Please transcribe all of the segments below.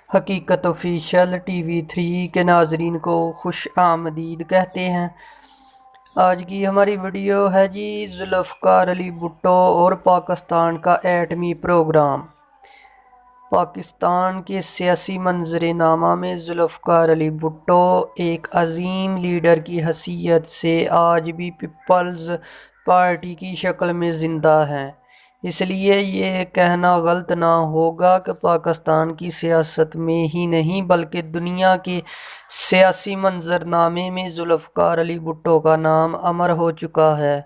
حقیقت official T V 3 کے ناظرین کو خوش آمدید کہتے ہیں۔ آج کی ہماری ویڈیو ہے جی ذوالفقار علی بھٹو اور پاکستان کا ایٹمی پروگرام۔ پاکستان کے سیاسی منظرنامہ میں ذوالفقار علی بھٹو ایک عظیم لیڈر کی حیثیت سے آج بھی پیپلز پارٹی کی شکل میں زندہ ہیں۔ اس لیے یہ کہنا غلط نہ ہوگا کہ پاکستان کی سیاست میں ہی نہیں بلکہ دنیا کے سیاسی منظرنامے میں ذوالفقار علی بھٹو کا نام امر ہو چکا ہے۔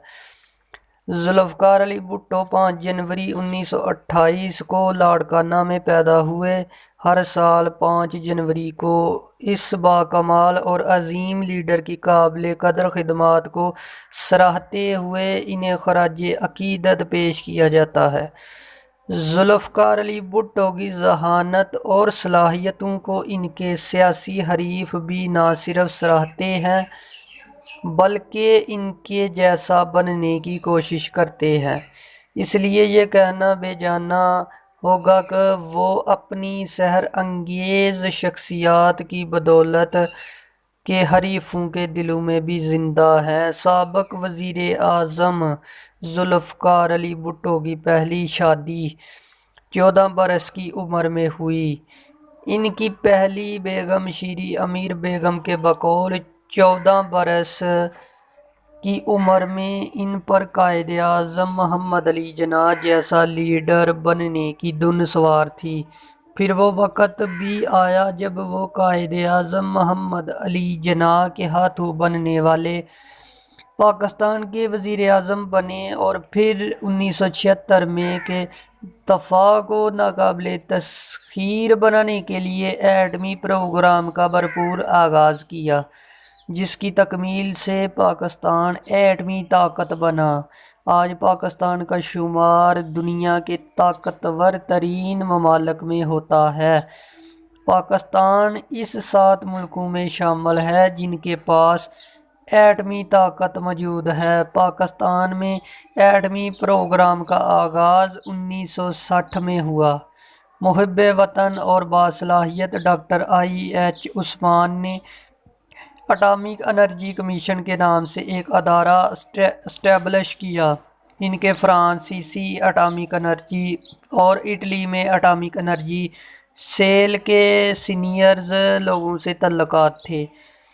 ذوالفقار علی بھٹو 5 جنوری 1928 کو لاڑکانہ میں پیدا ہوئے۔ ہر سال 5 جنوری کو اس باکمال اور عظیم لیڈر کی قابل قدر خدمات کو سراہتے ہوئے انہیں خراج عقیدت پیش کیا جاتا ہے۔ ذوالفقار علی بھٹو کی ذہانت اور صلاحیتوں کو ان کے سیاسی حریف بھی نہ صرف سراہتے ہیں بلکہ ان کے جیسا بننے کی کوشش کرتے ہیں۔ اس لیے یہ کہنا بے جانا ہوگا کہ وہ اپنی سحر انگیز شخصیات کی بدولت کے حریفوں کے دلوں میں بھی زندہ ہیں۔ سابق وزیر اعظم ذوالفقار علی بھٹو کی پہلی شادی 14 برس کی عمر میں ہوئی۔ ان کی پہلی بیگم شیریں امیر بیگم کے بقول 14 برس کی عمر میں ان پر قائد اعظم محمد علی جناح جیسا لیڈر بننے کی دھن سوار تھی۔ پھر وہ وقت بھی آیا جب وہ قائد اعظم محمد علی جناح کے ہاتھوں بننے والے پاکستان کے وزیر اعظم بنے اور پھر 1976 میں کے دفاع کو ناقابل تسخیر بنانے کے لیے ایٹمی پروگرام کا بھرپور آغاز کیا، جس کی تکمیل سے پاکستان ایٹمی طاقت بنا۔ آج پاکستان کا شمار دنیا کے طاقتور ترین ممالک میں ہوتا ہے۔ پاکستان اس 7 ملکوں میں شامل ہے جن کے پاس ایٹمی طاقت موجود ہے۔ پاکستان میں ایٹمی پروگرام کا آغاز 1960 میں ہوا۔ محب وطن اور باصلاحیت ڈاکٹر IH عثمان نے اٹامک انرجی کمیشن کے نام سے ایک ادارہ اسٹیبلش کیا۔ ان کے فرانسیسی اٹامک انرجی اور اٹلی میں اٹامک انرجی سیل کے سینئرز لوگوں سے تعلقات تھے۔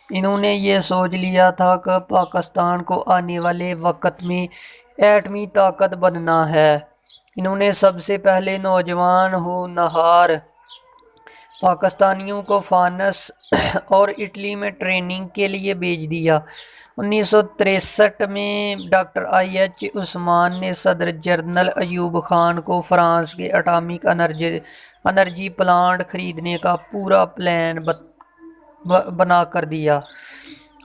انہوں نے یہ سوچ لیا تھا کہ پاکستان کو آنے والے وقت میں ایٹمی طاقت بننا ہے۔ انہوں نے سب سے پہلے نوجوان ہونہار پاکستانیوں کو فرانس اور اٹلی میں ٹریننگ کے لیے بھیج دیا۔ 1963 میں ڈاکٹر IH عثمان نے صدر جنرل ایوب خان کو فرانس کے اٹامک انرجی پلانٹ خریدنے کا پورا پلان بنا کر دیا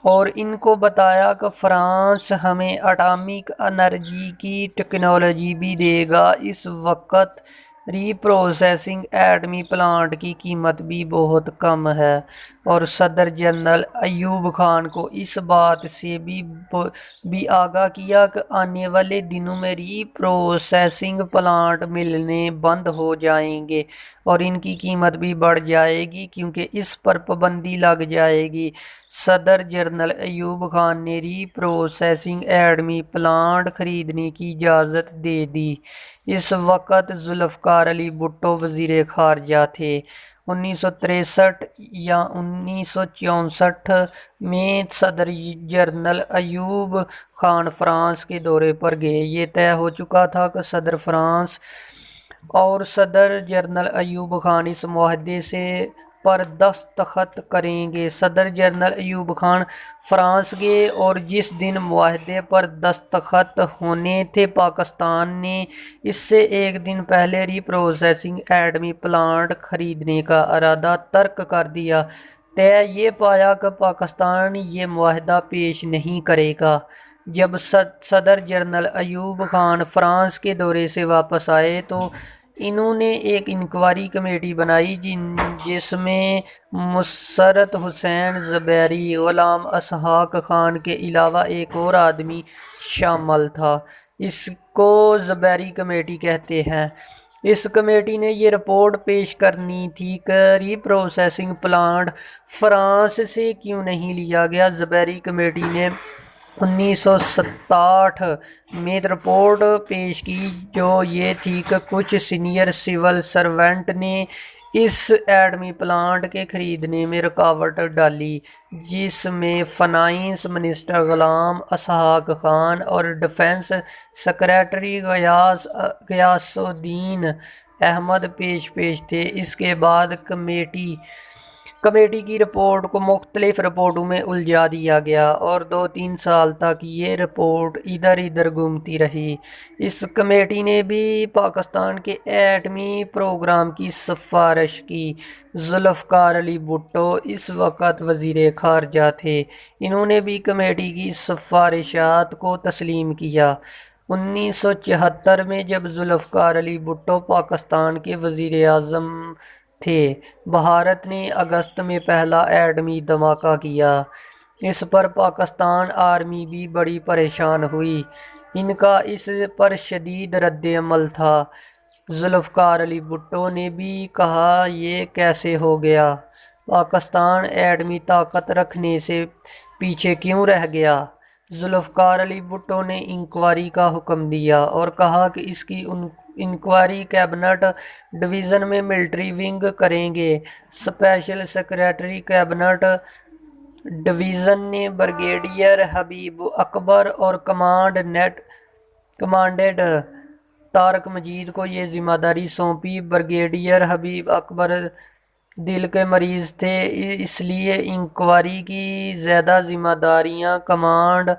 اور ان کو بتایا کہ فرانس ہمیں اٹامک انرجی کی ٹیکنالوجی بھی دے گا۔ اس وقت ری پروسیسنگ ایٹمی پلانٹ کی قیمت بھی بہت کم ہے اور صدر جنرل ایوب خان کو اس بات سے بھی آگاہ کیا کہ آنے والے دنوں میں ری پروسیسنگ پلانٹ ملنے بند ہو جائیں گے اور ان کی قیمت بھی بڑھ جائے گی کیونکہ اس پر پابندی لگ جائے گی۔ صدر جنرل ایوب خان نے ری پروسیسنگ ایٹمی پلانٹ خریدنے کی اجازت دے دی۔ اس وقت ذوالفقار علی بھٹو وزیر خارجہ تھے۔ 1963 یا 1964 میں صدر جنرل ایوب خان فرانس کے دورے پر گئے۔ یہ طے ہو چکا تھا کہ صدر فرانس اور صدر جنرل ایوب خان اس معاہدے پر دستخط کریں گے۔ صدر جنرل ایوب خان فرانس گئے اور جس دن معاہدے پر دستخط ہونے تھے پاکستان نے اس سے ایک دن پہلے ری پروسیسنگ ایٹمی پلانٹ خریدنے کا ارادہ ترک کر دیا۔ طے یہ پایا کہ پاکستان یہ معاہدہ پیش نہیں کرے گا۔ جب صدر جنرل ایوب خان فرانس کے دورے سے واپس آئے تو انہوں نے ایک انکوائری کمیٹی بنائی جس میں مسرت حسین زبیری، غلام اسحاق خان کے علاوہ ایک اور آدمی شامل تھا۔ اس کو زبیری کمیٹی کہتے ہیں۔ اس کمیٹی نے یہ رپورٹ پیش کرنی تھی کہ ری پروسیسنگ پلانٹ فرانس سے کیوں نہیں لیا گیا۔ زبیری کمیٹی نے 1967 میں رپورٹ پیش کی جو یہ تھی کہ کچھ سینئر سول سرونٹ نے اس ایٹمی پلانٹ کے خریدنے میں رکاوٹ ڈالی، جس میں فائنانس منسٹر غلام اسحاق خان اور ڈیفنس سیکریٹری غیاث الدین احمد پیش تھے۔ اس کے بعد کمیٹی کی رپورٹ کو مختلف رپورٹوں میں الجھا دیا گیا اور 2-3 سال تک یہ رپورٹ ادھر ادھر گھومتی رہی۔ اس کمیٹی نے بھی پاکستان کے ایٹمی پروگرام کی سفارش کی۔ ذوالفقار علی بھٹو اس وقت وزیر خارجہ تھے۔ انہوں نے بھی کمیٹی کی سفارشات کو تسلیم کیا۔ 1974 میں جب ذوالفقار علی بھٹو پاکستان کے وزیر اعظم تھے، بھارت نے اگست میں پہلا ایٹمی دھماکہ کیا۔ اس پر پاکستان آرمی بھی بڑی پریشان ہوئی۔ ان کا اس پر شدید رد عمل تھا۔ ذوالفقار علی بھٹو نے بھی کہا، یہ کیسے ہو گیا؟ پاکستان ایٹمی طاقت رکھنے سے پیچھے کیوں رہ گیا؟ ذوالفقار علی بھٹو نے انکوائری کا حکم دیا اور کہا کہ اس کی انکوائری کیبنٹ ڈویژن میں ملٹری ونگ کریں گے۔ اسپیشل سیکریٹری کیبنٹ ڈویژن نے بریگیڈیئر حبیب اکبر اور کمانڈنٹ طارق مجید کو یہ ذمہ داری سونپی۔ بریگیڈیئر حبیب اکبر دل کے مریض تھے، اس لیے انکوائری کی زیادہ ذمہ داریاں کمانڈ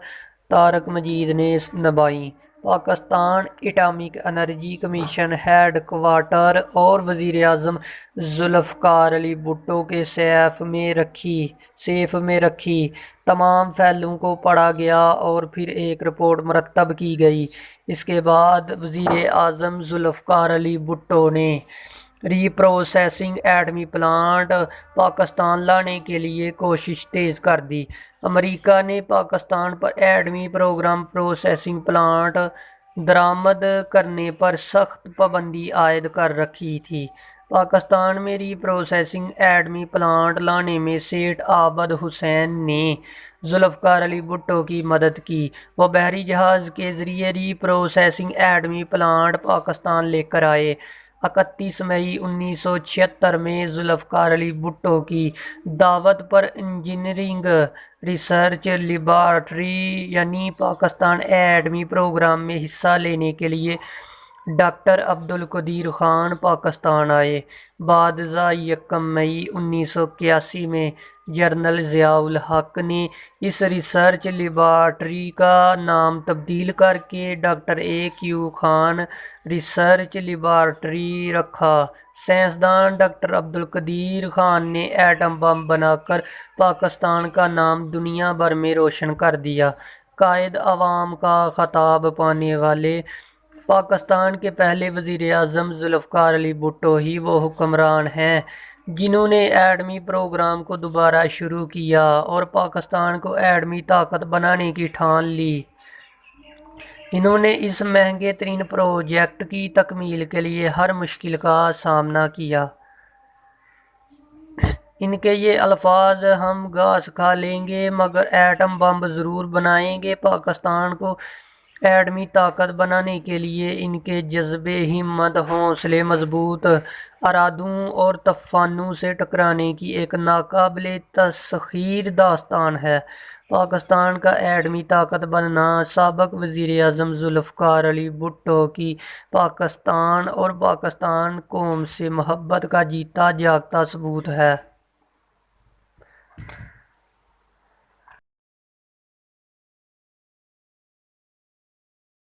طارق مجید نے نبھائیں۔ Pakistan atomic energy commission headquarter اور وزیر اعظم ذوالفقار علی بھٹو کے سیف میں رکھی تمام فائلوں کو پڑھا گیا اور پھر ایک رپورٹ مرتب کی گئی۔ اس کے بعد وزیر اعظم ذوالفقار علی بھٹو نے ری پروسیسنگ ایٹمی پلانٹ پاکستان لانے کے لیے کوشش تیز کر دی۔ امریکہ نے پاکستان پر ایٹمی پروسیسنگ پلانٹ درآمد کرنے پر سخت پابندی عائد کر رکھی تھی۔ پاکستان میں ری پروسیسنگ ایٹمی پلانٹ لانے میں سیٹھ عابد حسین نے ذوالفقار علی بھٹو کی مدد کی۔ وہ بحری جہاز کے ذریعے ری پروسیسنگ ایٹمی پلانٹ پاکستان لے کر آئے۔ 31 مئی 1976 میں ذوالفقار علی بھٹو کی دعوت پر انجینئرنگ ریسرچ لیبارٹری یعنی پاکستان ایٹمی پروگرام میں حصہ لینے کے لیے ڈاکٹر عبدالقدیر خان پاکستان آئے۔ بعد ازاں 1 مئی 1981 میں جنرل ضیاء الحق نے اس ریسرچ لیبارٹری کا نام تبدیل کر کے doctor A.Q. Khan research laboratory رکھا۔ سائنسدان ڈاکٹر عبدالقدیر خان نے ایٹم بم بنا کر پاکستان کا نام دنیا بھر میں روشن کر دیا۔ قائد عوام کا خطاب پانے والے پاکستان کے پہلے وزیر اعظم ذوالفقار علی بھٹو ہی وہ حکمران ہیں جنہوں نے ایٹمی پروگرام کو دوبارہ شروع کیا اور پاکستان کو ایٹمی طاقت بنانے کی ٹھان لی۔ انہوں نے اس مہنگے ترین پروجیکٹ کی تکمیل کے لیے ہر مشکل کا سامنا کیا۔ ان کے یہ الفاظ، ہم گھاس کھا لیں گے مگر ایٹم بم ضرور بنائیں گے۔ پاکستان کو ایٹمی طاقت بنانے کے لیے ان کے جذبے، ہمت، حوصلے، مضبوط ارادوں اور طوفانوں سے ٹکرانے کی ایک ناقابل تسخیر داستان ہے۔ پاکستان کا ایٹمی طاقت بننا سابق وزیر اعظم ذوالفقار علی بھٹو کی پاکستان اور پاکستان قوم سے محبت کا جیتا جاگتا ثبوت ہے۔